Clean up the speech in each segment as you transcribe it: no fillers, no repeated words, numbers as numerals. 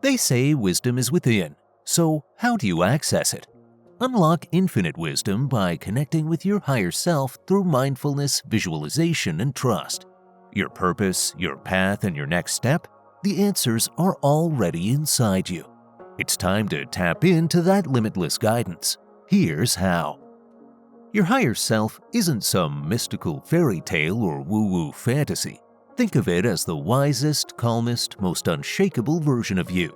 They say wisdom is within, so how do you access it? Unlock infinite wisdom by connecting with your higher self through mindfulness, visualization, and trust. Your purpose, your path, and your next step? The answers are already inside you. It's time to tap into that limitless guidance. Here's how. Your higher self isn't some mystical fairy tale or woo-woo fantasy. Think of it as the wisest, calmest, most unshakable version of you.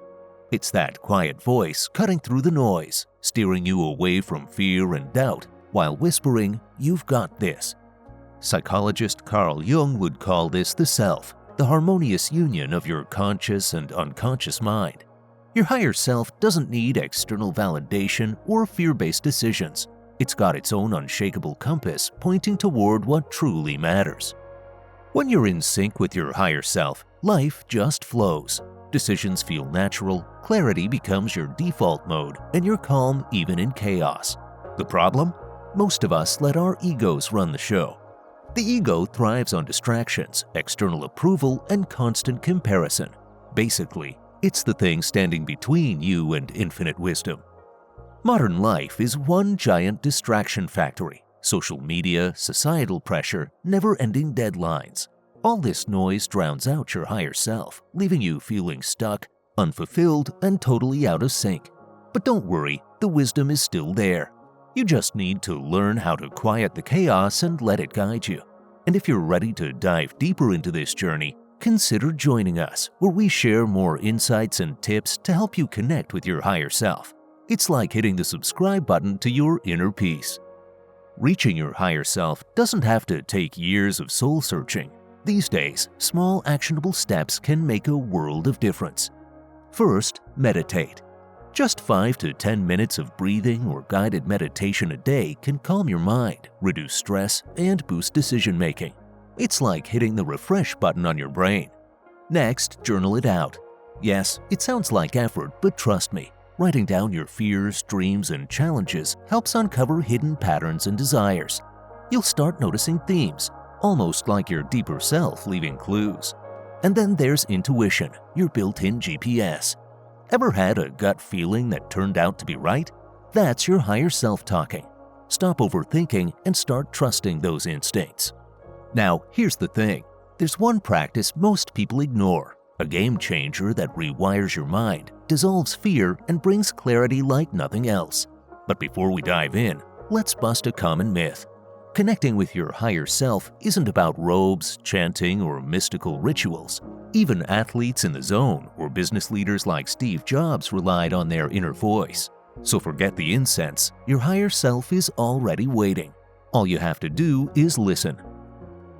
It's that quiet voice cutting through the noise, steering you away from fear and doubt, while whispering, "You've got this." Psychologist Carl Jung would call this the self, the harmonious union of your conscious and unconscious mind. Your higher self doesn't need external validation or fear-based decisions. It's got its own unshakable compass pointing toward what truly matters. When you're in sync with your higher self, life just flows. Decisions feel natural, clarity becomes your default mode, and you're calm even in chaos. The problem? Most of us let our egos run the show. The ego thrives on distractions, external approval, and constant comparison. Basically, it's the thing standing between you and infinite wisdom. Modern life is one giant distraction factory. Social media, societal pressure, never-ending deadlines. All this noise drowns out your higher self, leaving you feeling stuck, unfulfilled, and totally out of sync. But don't worry, the wisdom is still there. You just need to learn how to quiet the chaos and let it guide you. And if you're ready to dive deeper into this journey, consider joining us, where we share more insights and tips to help you connect with your higher self. It's like hitting the subscribe button to your inner peace. Reaching your higher self doesn't have to take years of soul searching. These days, small actionable steps can make a world of difference. First, meditate. Just 5 to 10 minutes of breathing or guided meditation a day can calm your mind, reduce stress, and boost decision-making. It's like hitting the refresh button on your brain. Next, journal it out. Yes, it sounds like effort, but trust me, writing down your fears, dreams, and challenges helps uncover hidden patterns and desires. You'll start noticing themes, almost like your deeper self leaving clues. And then there's intuition, your built-in GPS. Ever had a gut feeling that turned out to be right? That's your higher self talking. Stop overthinking and start trusting those instincts. Now, here's the thing. There's one practice most people ignore, a game changer that rewires your mind, dissolves fear, and brings clarity like nothing else. But before we dive in, let's bust a common myth. Connecting with your higher self isn't about robes, chanting, or mystical rituals. Even athletes in the zone or business leaders like Steve Jobs relied on their inner voice. So forget the incense, your higher self is already waiting. All you have to do is listen.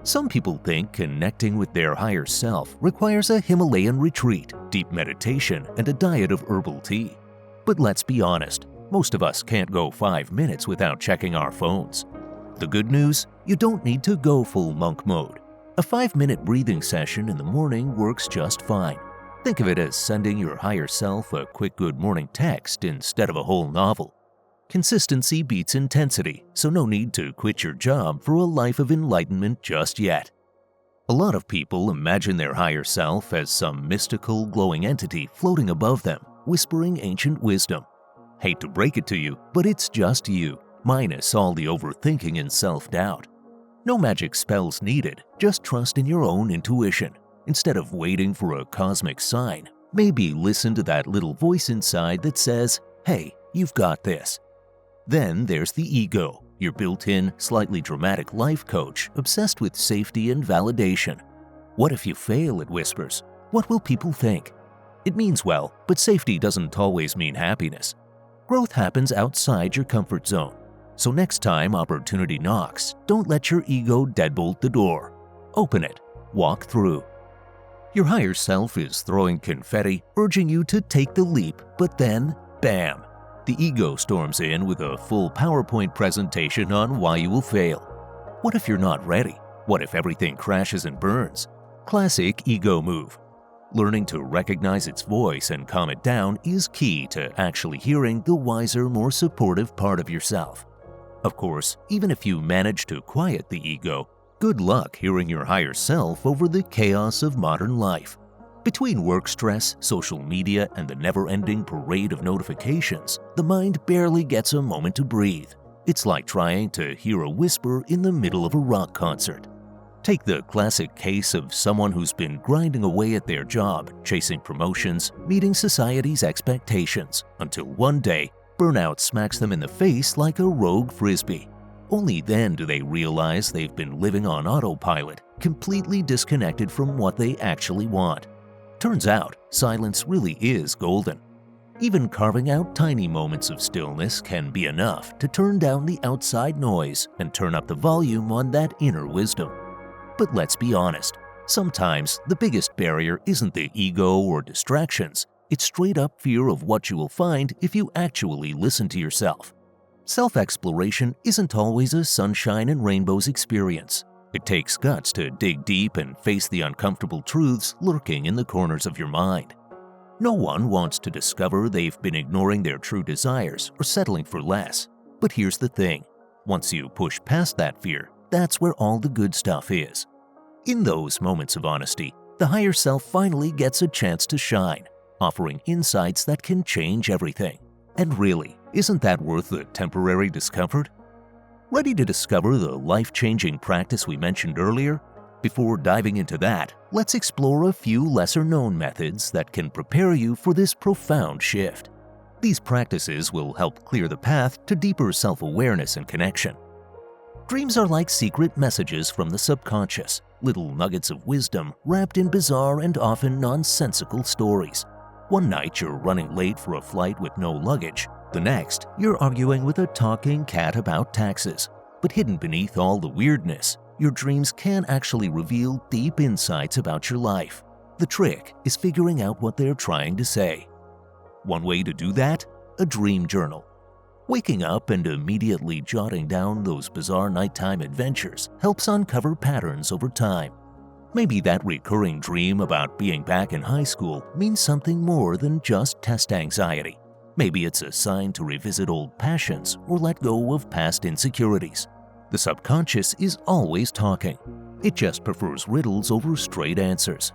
Some people think connecting with their higher self requires a Himalayan retreat, deep meditation, and a diet of herbal tea. But let's be honest, most of us can't go 5 minutes without checking our phones. The good news? You don't need to go full monk mode. A 5-minute breathing session in the morning works just fine. Think of it as sending your higher self a quick good morning text instead of a whole novel. Consistency beats intensity, so no need to quit your job for a life of enlightenment just yet. A lot of people imagine their higher self as some mystical, glowing entity floating above them, whispering ancient wisdom. Hate to break it to you, but it's just you, minus all the overthinking and self-doubt. No magic spells needed, just trust in your own intuition. Instead of waiting for a cosmic sign, maybe listen to that little voice inside that says, "Hey, you've got this." Then there's the ego, your built-in, slightly dramatic life coach obsessed with safety and validation. What if you fail, it whispers. What will people think? It means well, but safety doesn't always mean happiness. Growth happens outside your comfort zone. So next time opportunity knocks, don't let your ego deadbolt the door. Open it. Walk through. Your higher self is throwing confetti, urging you to take the leap, but then, bam! The ego storms in with a full PowerPoint presentation on why you will fail. What if you're not ready? What if everything crashes and burns? Classic ego move. Learning to recognize its voice and calm it down is key to actually hearing the wiser, more supportive part of yourself. Of course, even if you manage to quiet the ego, good luck hearing your higher self over the chaos of modern life. Between work stress, social media, and the never-ending parade of notifications, the mind barely gets a moment to breathe. It's like trying to hear a whisper in the middle of a rock concert. Take the classic case of someone who's been grinding away at their job, chasing promotions, meeting society's expectations, until one day, burnout smacks them in the face like a rogue frisbee. Only then do they realize they've been living on autopilot, completely disconnected from what they actually want. Turns out, silence really is golden. Even carving out tiny moments of stillness can be enough to turn down the outside noise and turn up the volume on that inner wisdom. But let's be honest, sometimes the biggest barrier isn't the ego or distractions, it's straight up fear of what you will find if you actually listen to yourself. Self-exploration isn't always a sunshine and rainbows experience. It takes guts to dig deep and face the uncomfortable truths lurking in the corners of your mind. No one wants to discover they've been ignoring their true desires or settling for less. But here's the thing. Once you push past that fear, that's where all the good stuff is. In those moments of honesty, the higher self finally gets a chance to shine, offering insights that can change everything. And really, isn't that worth the temporary discomfort? Ready to discover the life-changing practice we mentioned earlier? Before diving into that, let's explore a few lesser-known methods that can prepare you for this profound shift. These practices will help clear the path to deeper self-awareness and connection. Dreams are like secret messages from the subconscious, little nuggets of wisdom wrapped in bizarre and often nonsensical stories. One night you're running late for a flight with no luggage. The next, you're arguing with a talking cat about taxes. But hidden beneath all the weirdness, your dreams can actually reveal deep insights about your life. The trick is figuring out what they're trying to say. One way to do that? A dream journal. Waking up and immediately jotting down those bizarre nighttime adventures helps uncover patterns over time. Maybe that recurring dream about being back in high school means something more than just test anxiety. Maybe it's a sign to revisit old passions or let go of past insecurities. The subconscious is always talking. It just prefers riddles over straight answers.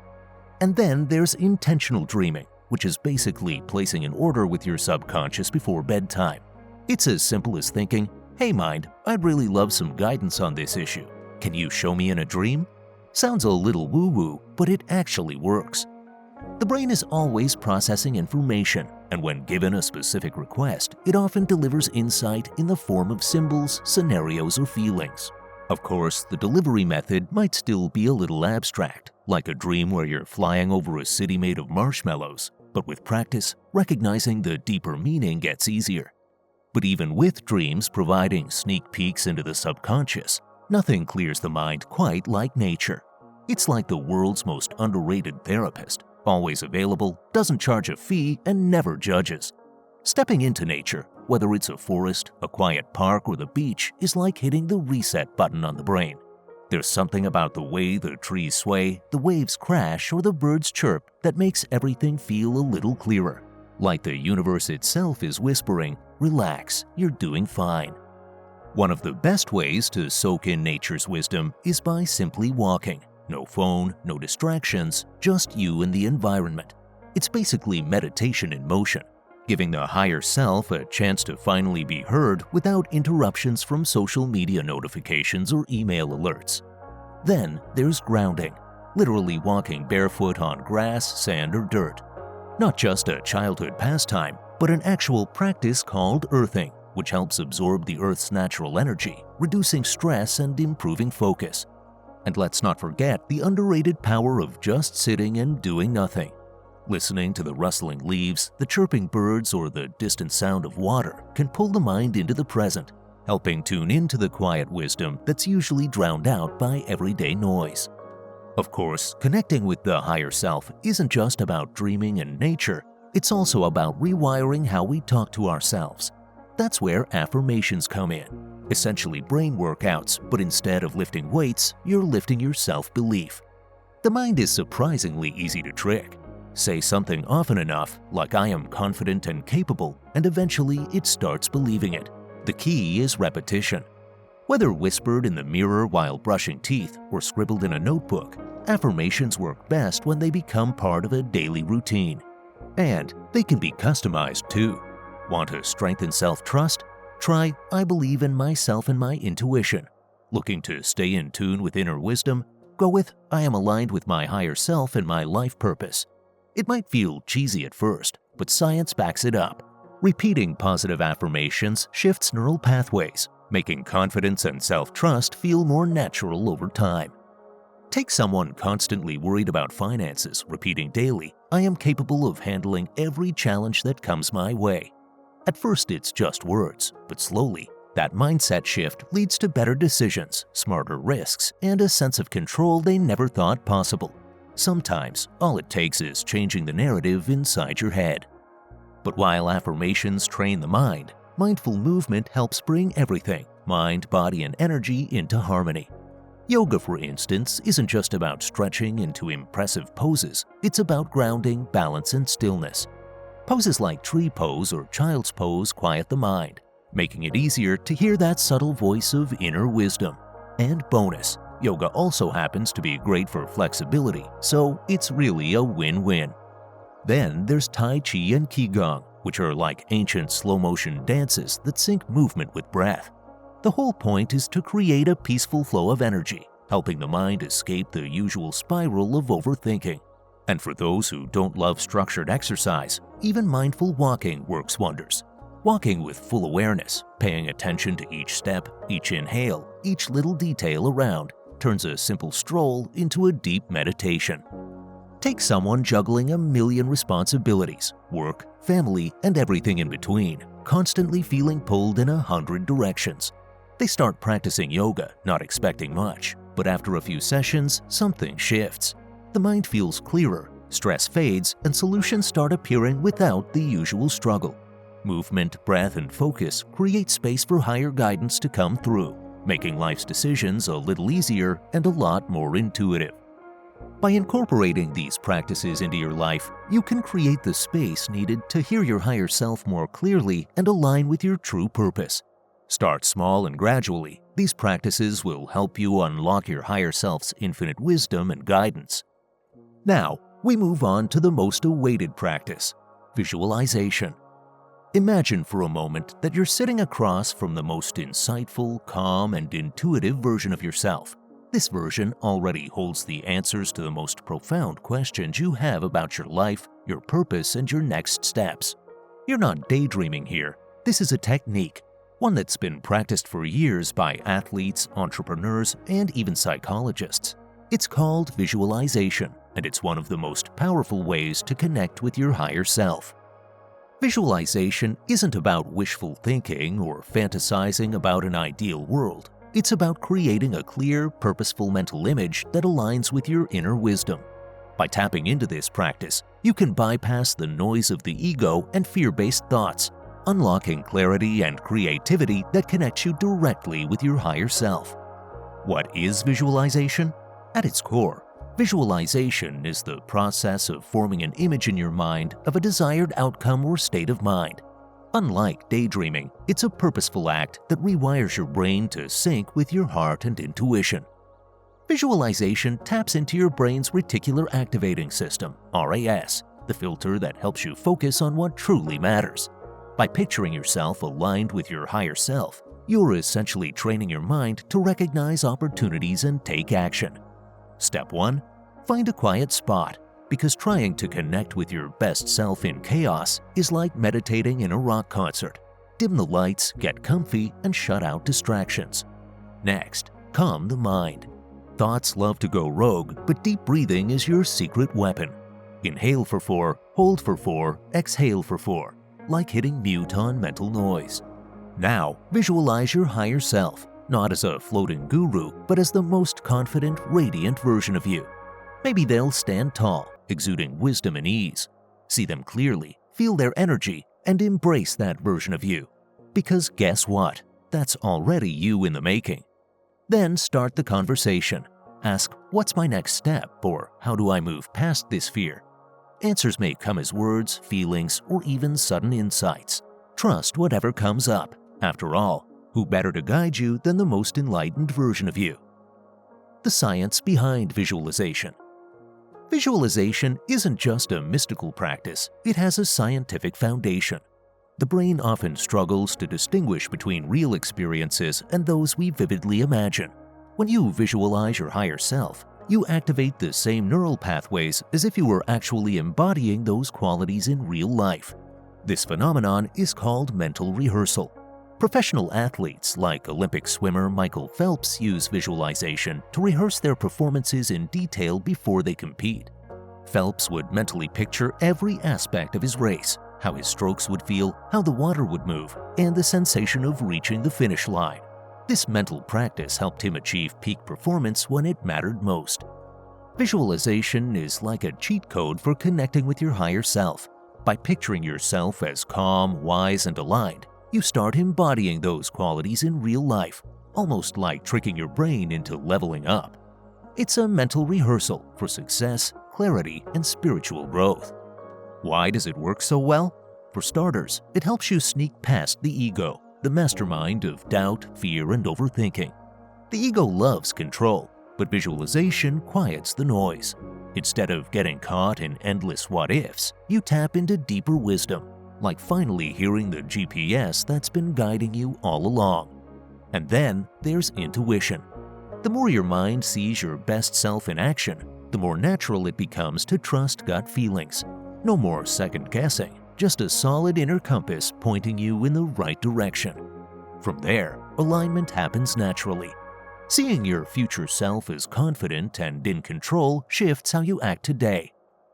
And then there's intentional dreaming, which is basically placing an order with your subconscious before bedtime. It's as simple as thinking, "Hey mind, I'd really love some guidance on this issue. Can you show me in a dream?" Sounds a little woo-woo, but it actually works. The brain is always processing information, and when given a specific request, it often delivers insight in the form of symbols, scenarios, or feelings. Of course, the delivery method might still be a little abstract, like a dream where you're flying over a city made of marshmallows, but with practice, recognizing the deeper meaning gets easier. But even with dreams providing sneak peeks into the subconscious, nothing clears the mind quite like nature. It's like the world's most underrated therapist, always available, doesn't charge a fee, and never judges. Stepping into nature, whether it's a forest, a quiet park, or the beach, is like hitting the reset button on the brain. There's something about the way the trees sway, the waves crash, or the birds chirp that makes everything feel a little clearer. Like the universe itself is whispering, "Relax, you're doing fine." One of the best ways to soak in nature's wisdom is by simply walking. No phone, no distractions, just you and the environment. It's basically meditation in motion, giving the higher self a chance to finally be heard without interruptions from social media notifications or email alerts. Then there's grounding, literally walking barefoot on grass, sand, or dirt. Not just a childhood pastime, but an actual practice called earthing, which helps absorb the Earth's natural energy, reducing stress and improving focus. And let's not forget the underrated power of just sitting and doing nothing. Listening to the rustling leaves, the chirping birds, or the distant sound of water can pull the mind into the present, helping tune into the quiet wisdom that's usually drowned out by everyday noise. Of course, connecting with the higher self isn't just about dreaming and nature, it's also about rewiring how we talk to ourselves. That's where affirmations come in. Essentially brain workouts, but instead of lifting weights, you're lifting your self-belief. The mind is surprisingly easy to trick. Say something often enough, like "I am confident and capable," and eventually it starts believing it. The key is repetition. Whether whispered in the mirror while brushing teeth or scribbled in a notebook, affirmations work best when they become part of a daily routine. And they can be customized too. Want to strengthen self-trust? Try "I believe in myself and my intuition." Looking to stay in tune with inner wisdom? Go with "I am aligned with my higher self and my life purpose." It might feel cheesy at first, but science backs it up. Repeating positive affirmations shifts neural pathways, making confidence and self-trust feel more natural over time. Take someone constantly worried about finances, repeating daily, "I am capable of handling every challenge that comes my way." At first it's just words, but slowly, that mindset shift leads to better decisions, smarter risks, and a sense of control they never thought possible. Sometimes, all it takes is changing the narrative inside your head. But while affirmations train the mind, mindful movement helps bring everything, mind, body, and energy, into harmony. Yoga, for instance, isn't just about stretching into impressive poses, it's about grounding, balance, and stillness. Poses like tree pose or child's pose quiet the mind, making it easier to hear that subtle voice of inner wisdom. And bonus, yoga also happens to be great for flexibility, so it's really a win-win. Then there's Tai Chi and Qigong, which are like ancient slow-motion dances that sync movement with breath. The whole point is to create a peaceful flow of energy, helping the mind escape the usual spiral of overthinking. And for those who don't love structured exercise, even mindful walking works wonders. Walking with full awareness, paying attention to each step, each inhale, each little detail around, turns a simple stroll into a deep meditation. Take someone juggling a million responsibilities, work, family, and everything in between, constantly feeling pulled in 100 directions. They start practicing yoga, not expecting much, but after a few sessions, something shifts. The mind feels clearer, stress fades, and solutions start appearing without the usual struggle. Movement, breath, and focus create space for higher guidance to come through, making life's decisions a little easier and a lot more intuitive. By incorporating these practices into your life, you can create the space needed to hear your higher self more clearly and align with your true purpose. Start small and gradually, these practices will help you unlock your higher self's infinite wisdom and guidance. Now, we move on to the most awaited practice, visualization. Imagine for a moment that you're sitting across from the most insightful, calm, and intuitive version of yourself. This version already holds the answers to the most profound questions you have about your life, your purpose, and your next steps. You're not daydreaming here. This is a technique, one that's been practiced for years by athletes, entrepreneurs, and even psychologists. It's called visualization, and it's one of the most powerful ways to connect with your higher self. Visualization isn't about wishful thinking or fantasizing about an ideal world. It's about creating a clear, purposeful mental image that aligns with your inner wisdom. By tapping into this practice, you can bypass the noise of the ego and fear-based thoughts, unlocking clarity and creativity that connects you directly with your higher self. What is visualization? At its core, visualization is the process of forming an image in your mind of a desired outcome or state of mind. Unlike daydreaming, it's a purposeful act that rewires your brain to sync with your heart and intuition. Visualization taps into your brain's reticular activating system, RAS, the filter that helps you focus on what truly matters. By picturing yourself aligned with your higher self, you're essentially training your mind to recognize opportunities and take action. Step 1. Find a quiet spot, because trying to connect with your best self in chaos is like meditating in a rock concert. Dim the lights, get comfy, and shut out distractions. Next, calm the mind. Thoughts love to go rogue, but deep breathing is your secret weapon. Inhale for 4, hold for 4, exhale for 4, like hitting mute on mental noise. Now, visualize your higher self, not as a floating guru, but as the most confident, radiant version of you. Maybe they'll stand tall, exuding wisdom and ease. See them clearly, feel their energy, and embrace that version of you. Because guess what? That's already you in the making. Then start the conversation. Ask, "What's my next step?" or "How do I move past this fear?" Answers may come as words, feelings, or even sudden insights. Trust whatever comes up. After all, Who better to guide you than the most enlightened version of you? The science behind visualization. Visualization isn't just a mystical practice, it has a scientific foundation. The brain often struggles to distinguish between real experiences and those we vividly imagine. When you visualize your higher self, you activate the same neural pathways as if you were actually embodying those qualities in real life. This phenomenon is called mental rehearsal. Professional athletes like Olympic swimmer Michael Phelps use visualization to rehearse their performances in detail before they compete. Phelps would mentally picture every aspect of his race, how his strokes would feel, how the water would move, and the sensation of reaching the finish line. This mental practice helped him achieve peak performance when it mattered most. Visualization is like a cheat code for connecting with your higher self. By picturing yourself as calm, wise, and aligned, you start embodying those qualities in real life, almost like tricking your brain into leveling up. It's a mental rehearsal for success, clarity, and spiritual growth. Why does it work so well? For starters, it helps you sneak past the ego, the mastermind of doubt, fear, and overthinking. The ego loves control, but visualization quiets the noise. Instead of getting caught in endless what-ifs, you tap into deeper wisdom, like finally hearing the GPS that's been guiding you all along. And then there's intuition. The more your mind sees your best self in action, the more natural it becomes to trust gut feelings. No more second-guessing, just a solid inner compass pointing you in the right direction. From there, alignment happens naturally. Seeing your future self as confident and in control shifts how you act today.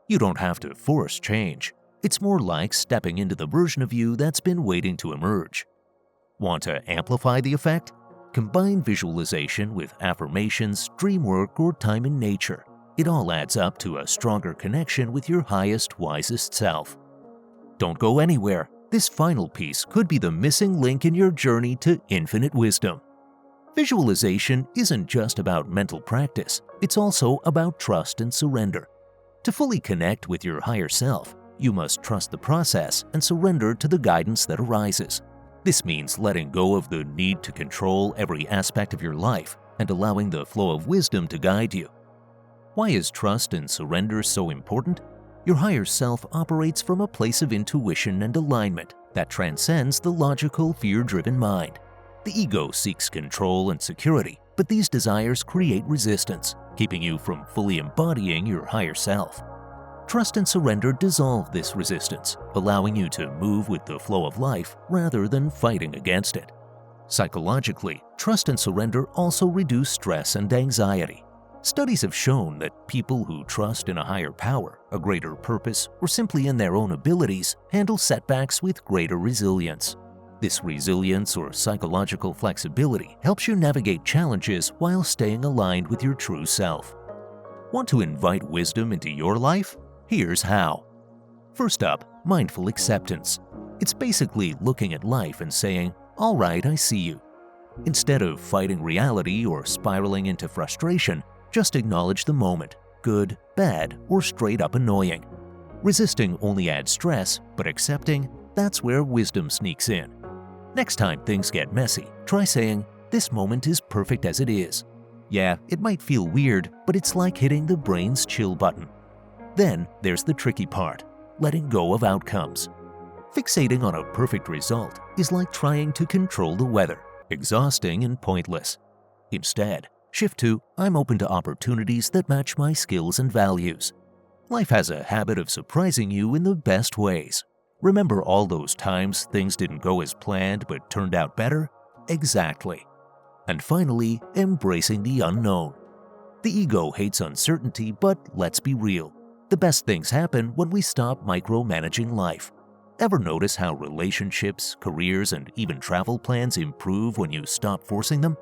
You don't have to force change. It's more like stepping into the version of you that's been waiting to emerge. Want to amplify the effect? Combine visualization with affirmations, dream work, or time in nature. It all adds up to a stronger connection with your highest, wisest self. Don't go anywhere. This final piece could be the missing link in your journey to infinite wisdom. Visualization isn't just about mental practice, it's also about trust and surrender. To fully connect with your higher self, you must trust the process and surrender to the guidance that arises. This means letting go of the need to control every aspect of your life and allowing the flow of wisdom to guide you. Why is trust and surrender so important? Your higher self operates from a place of intuition and alignment that transcends the logical, fear-driven mind. The ego seeks control and security, but these desires create resistance, keeping you from fully embodying your higher self. Trust and surrender dissolve this resistance, allowing you to move with the flow of life rather than fighting against it. Psychologically, trust and surrender also reduce stress and anxiety. Studies have shown that people who trust in a higher power, a greater purpose, or simply in their own abilities handle setbacks with greater resilience. This resilience or psychological flexibility helps you navigate challenges while staying aligned with your true self. Want to invite wisdom into your life? Here's how. First up, mindful acceptance. It's basically looking at life and saying, "All right, I see you." Instead of fighting reality or spiraling into frustration, just acknowledge the moment, good, bad, or straight up annoying. Resisting only adds stress, but accepting, that's where wisdom sneaks in. Next time things get messy, try saying, "This moment is perfect as it is." Yeah, it might feel weird, but it's like hitting the brain's chill button. Then there's the tricky part, letting go of outcomes. Fixating on a perfect result is like trying to control the weather, exhausting and pointless. Instead, shift to, "I'm open to opportunities that match my skills and values." Life has a habit of surprising you in the best ways. Remember all those times things didn't go as planned but turned out better? Exactly. And finally, embracing the unknown. The ego hates uncertainty, but let's be real. The best things happen when we stop micromanaging life. Ever notice how relationships, careers, and even travel plans improve when you stop forcing them?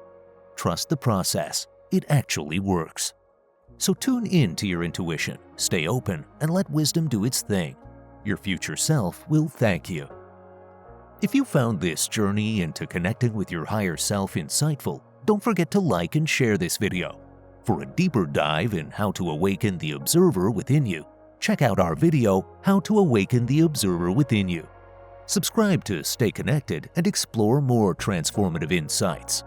Trust the process. It actually works. So tune in to your intuition, stay open, and let wisdom do its thing. Your future self will thank you. If you found this journey into connecting with your higher self insightful, don't forget to like and share this video. For a deeper dive in how to awaken the observer within you, check out our video, How to Awaken the Observer Within You. Subscribe to stay connected and explore more transformative insights.